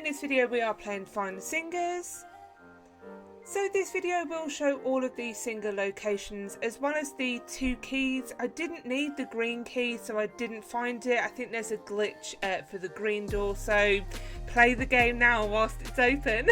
this video we are playing Find the Singers. So this video will show all of the singer locations as well as the 2 keys. I didn't need the green key, so I didn't find it. I think there's a glitch for the green door, so play the game now whilst it's open.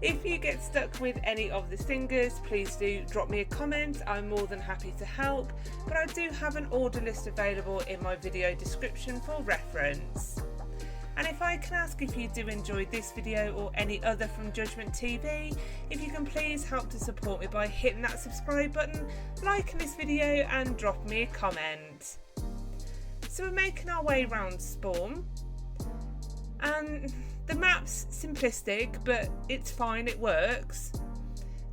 If you get stuck with any of the singers, please do drop me a comment. I'm more than happy to help, but I do have an order list available in my video description for reference. And if I can ask, if you do enjoy this video or any other from Judgment TV, if you can please help to support me by hitting that subscribe button, liking this video and drop me a comment. So we're making our way around Spawn, and the map's simplistic, but it's fine, it works.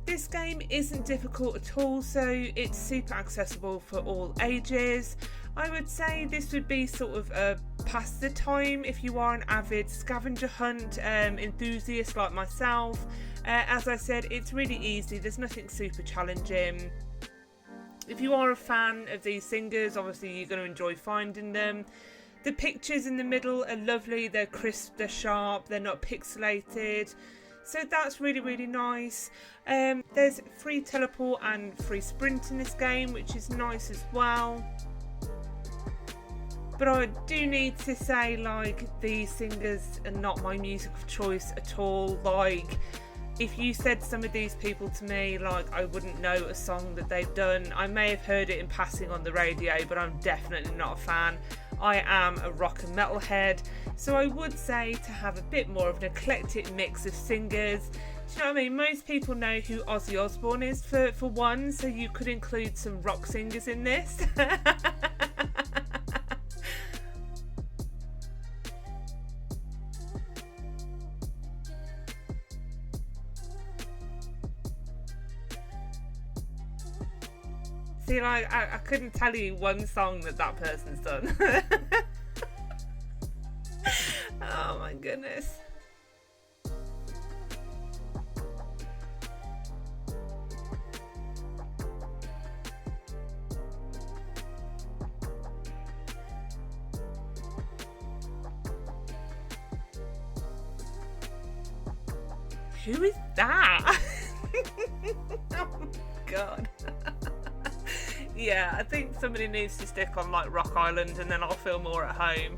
This game isn't difficult at all, so it's super accessible for all ages. I would say this would be sort of a pass the time if you are an avid scavenger hunt enthusiast like myself. As I said, it's really easy, there's nothing super challenging. If you are a fan of these singers, obviously you're going to enjoy finding them. The pictures in the middle are lovely, they're crisp, they're sharp, they're not pixelated. So that's really, really nice. There's free teleport and free sprint in this game, which is nice as well. But I do need to say, like, these singers are not my music of choice at all. Like, if you said some of these people to me, like, I wouldn't know a song that they've done. I may have heard it in passing on the radio, but I'm definitely not a fan. I am a rock and metal head, so I would say to have a bit more of an eclectic mix of singers. Do you know what I mean? Most people know who Ozzy Osbourne is for one, so you could include some rock singers in this. See, like, I couldn't tell you one song that person's done. Oh my goodness. Who is that? Oh my god. Yeah, I think somebody needs to stick on like Rock Island and then I'll feel more at home.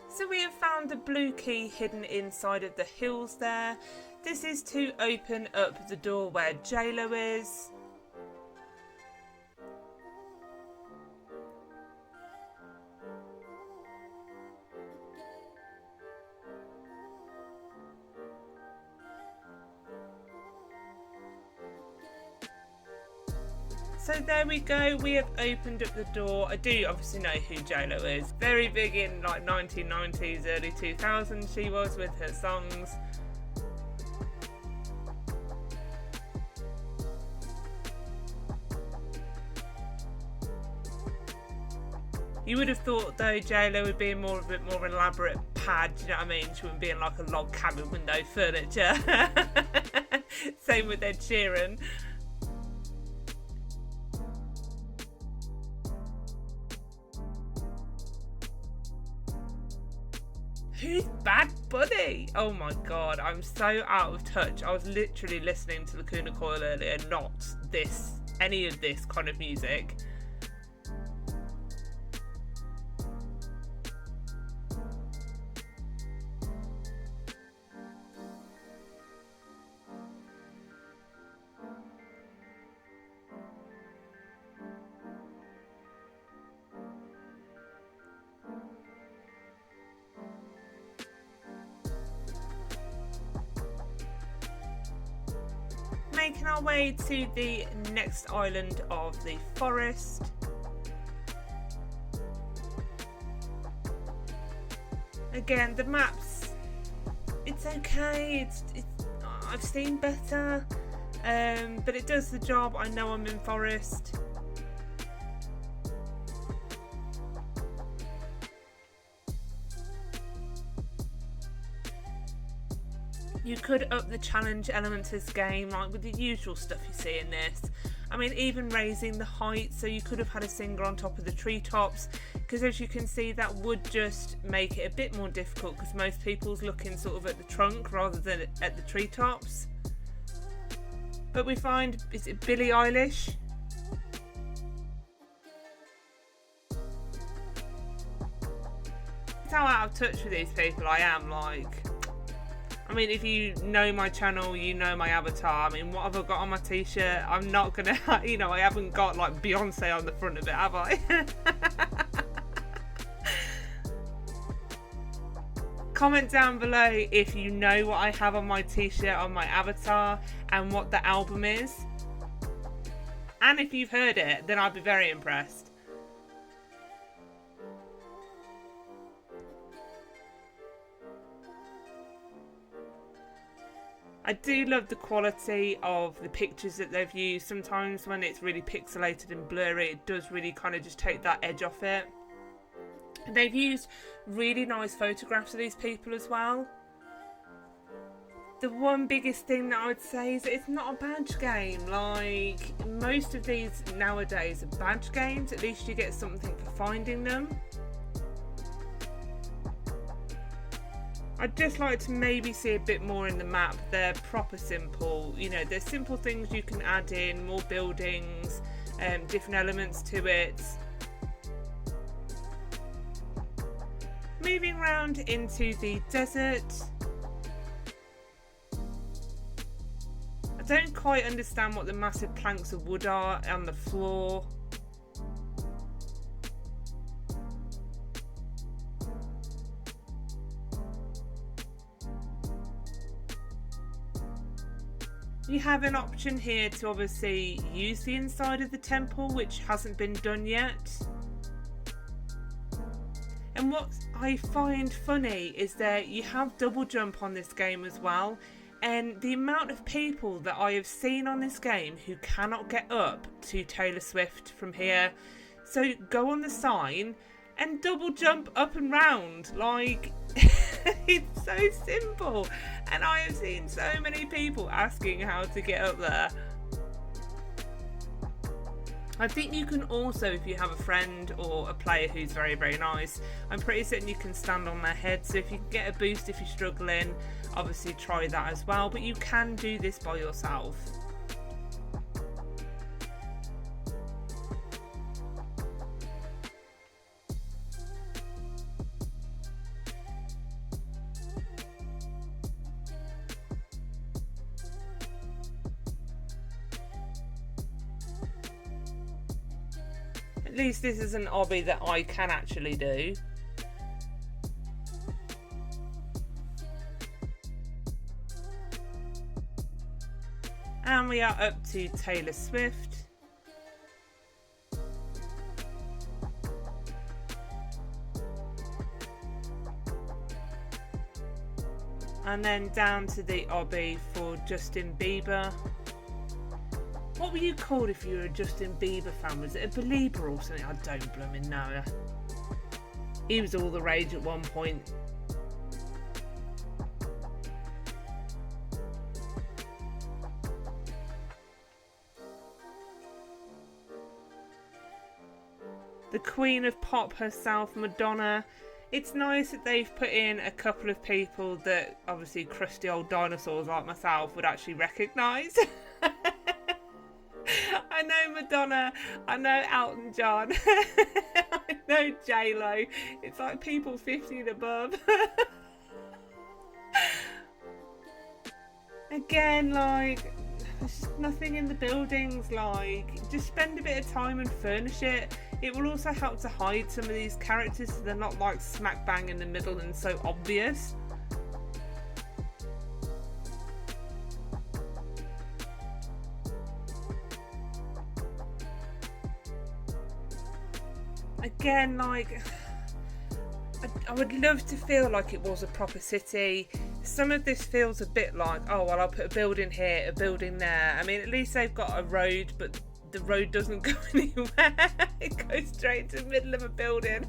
So we have found the blue key hidden inside of the hills there. This is to open up the door where J-Lo is. So there we go, we have opened up the door. I do obviously know who J-Lo is. Very big in like 1990s, early 2000s she was with her songs. You would have thought though J-Lo would be a bit more elaborate pad, do you know what I mean? She wouldn't be in like a log cabin with no furniture. Same with Ed Sheeran. Who's Bad Bunny? Oh my god, I'm so out of touch. I was literally listening to Lacuna Coil earlier, not any of this kind of music. Making our way to the next island of the forest. Again, the maps, it's okay, I've seen better, but it does the job. I know I'm in forest. You could up the challenge element of this game, like with the usual stuff you see in this. I mean, even raising the height, so you could have had a singer on top of the treetops, because as you can see, that would just make it a bit more difficult, because most people's looking sort of at the trunk rather than at the treetops. But we find, is it Billie Eilish? That's how out of touch with these people I am, like. I mean, if you know my channel, you know my avatar. I mean, what have I got on my t-shirt? I'm not gonna, you know, I haven't got like Beyonce on the front of it, have I? Comment down below if you know what I have on my t-shirt, on my avatar, and what the album is. And if you've heard it, then I'd be very impressed. I do love the quality of the pictures that they've used. Sometimes when it's really pixelated and blurry, it does really kind of just take that edge off it. And they've used really nice photographs of these people as well. The one biggest thing that I would say is that it's not a badge game. Like, most of these nowadays are badge games. At least you get something for finding them. I'd just like to maybe see a bit more in the map. They're proper simple. You know, there's simple things you can add in, more buildings, different elements to it. Moving around into the desert. I don't quite understand what the massive planks of wood are on the floor. You have an option here to obviously use the inside of the temple, which hasn't been done yet. And what I find funny is that you have double jump on this game as well, and the amount of people that I have seen on this game who cannot get up to Taylor Swift from here. So go on the sign and double jump up and round. Like, it's so simple, and I have seen so many people asking how to get up there. I think you can also, if you have a friend or a player who's very, very nice, I'm pretty certain you can stand on their head. So if you can get a boost if you're struggling, obviously try that as well. But you can do this by yourself. At least this is an obby that I can actually do. And we are up to Taylor Swift. And then down to the obby for Justin Bieber. What were you called if you were a Justin Bieber fan? Was it a Belieber or something? I don't blooming know. He was all the rage at one point. The Queen of Pop herself, Madonna. It's nice that they've put in a couple of people that obviously crusty old dinosaurs like myself would actually recognise. I know Madonna, I know Elton John, I know J-Lo. It's like people 50 and above. Again, like, there's just nothing in the buildings. Like, just spend a bit of time and furnish it. It will also help to hide some of these characters so they're not like smack bang in the middle and so obvious. Again, like, I would love to feel like it was a proper city. Some of this feels a bit like, oh, well, I'll put a building here, a building there. I mean, at least they've got a road, but the road doesn't go anywhere. It goes straight to the middle of a building.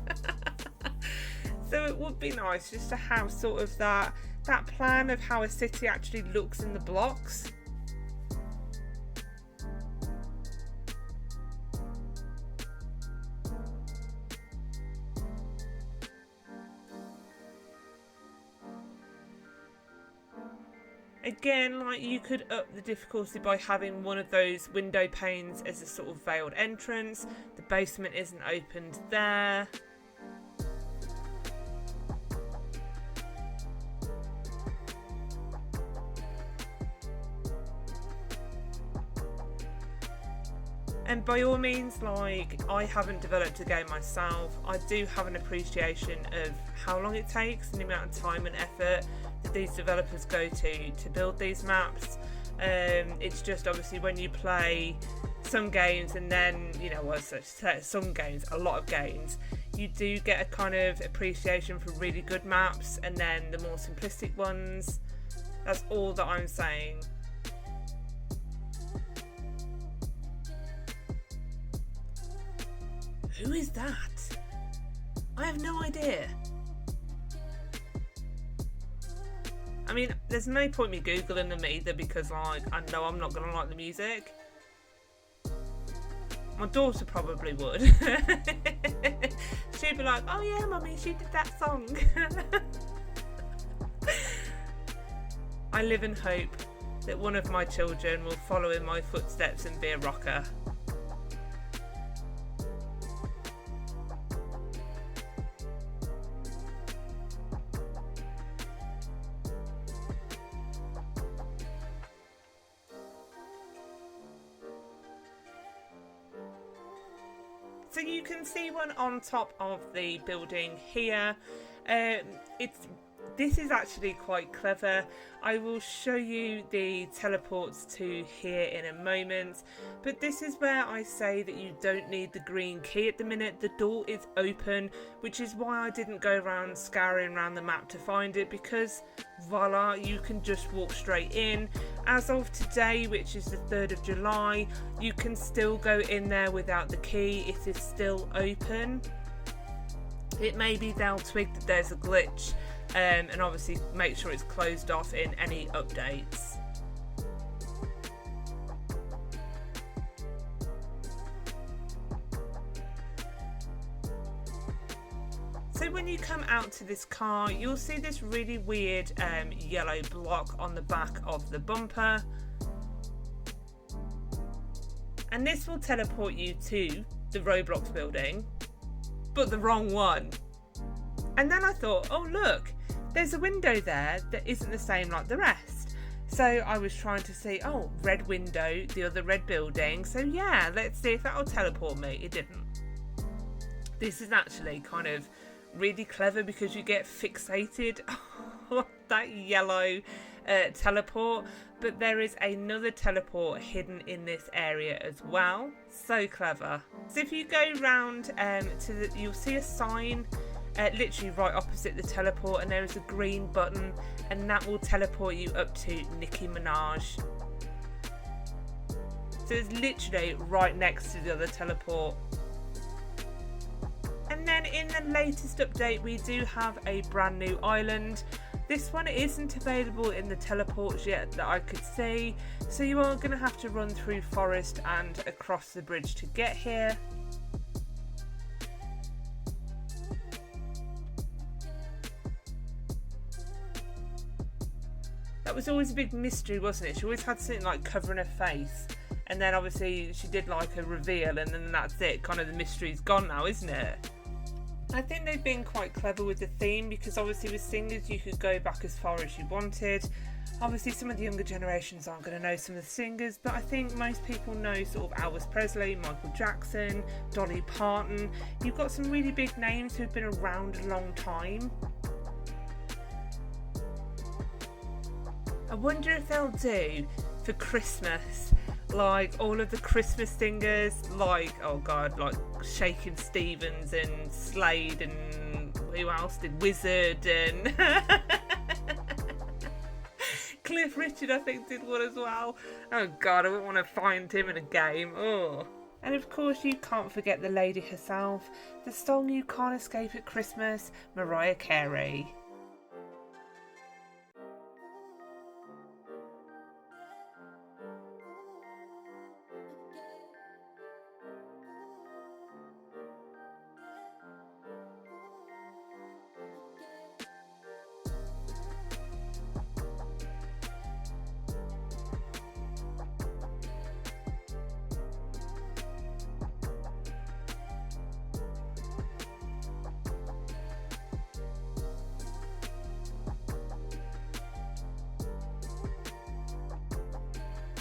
So it would be nice just to have sort of that plan of how a city actually looks in the blocks. Again, like, you could up the difficulty by having one of those window panes as a sort of veiled entrance. The basement isn't opened there. And by all means, like, I haven't developed a game myself. I do have an appreciation of how long it takes and the amount of time and effort that these developers go to build these maps. It's just obviously when you play some games and then, you know, well, some games, a lot of games, you do get a kind of appreciation for really good maps, and then the more simplistic ones. That's all that I'm saying. Who is that? I have no idea. I mean, there's no point me googling them either, because like, I know I'm not gonna like the music. My daughter probably would. She'd be like, oh yeah mummy, she did that song. I live in hope that one of my children will follow in my footsteps and be a rocker. So you can see one on top of the building here. This is actually quite clever. I will show you the teleports to here in a moment, but this is where I say that you don't need the green key at the minute. The door is open, which is why I didn't go around scouring around the map to find it, because voila, you can just walk straight in. As of today, which is the 3rd of July, you can still go in there without the key. It is still open. It may be they'll twig that there's a glitch, and obviously make sure it's closed off in any updates. So when you come out to this car, you'll see this really weird yellow block on the back of the bumper, and this will teleport you to the Roblox building, but the wrong one. And then I thought, oh look, there's a window there that isn't the same like the rest. So I was trying to see, oh, red window, the other red building, so yeah, let's see if that'll teleport me. It didn't. This is actually kind of really clever, because you get fixated on that yellow teleport, but there is another teleport hidden in this area as well. So clever. So if you go round you'll see a sign literally right opposite the teleport, and there is a green button, and that will teleport you up to Nicki Minaj. So it's literally right next to the other teleport. And then in the latest update, we do have a brand new island. This one isn't available in the teleports yet that I could see, so you are going to have to run through forest and across the bridge to get here. That was always a big mystery, wasn't it? She always had something like covering her face, and then obviously she did like a reveal, and then that's it. Kind of the mystery's gone now, isn't it? I think they've been quite clever with the theme, because obviously with singers you could go back as far as you wanted. Obviously some of the younger generations aren't going to know some of the singers, but I think most people know sort of Elvis Presley, Michael Jackson, Dolly Parton. You've got some really big names who've been around a long time. I wonder if they'll do for Christmas, like all of the Christmas singers, like, oh god, like Shakin' Stevens and Slade, and who else did Wizard, and Cliff Richard I think did one as well. Oh god, I wouldn't want to find him in a game. Oh. And of course you can't forget the lady herself, the song you can't escape at Christmas, Mariah Carey.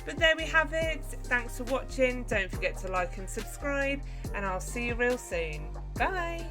But there we have it. Thanks for watching. Don't forget to like and subscribe, and I'll see you real soon. Bye.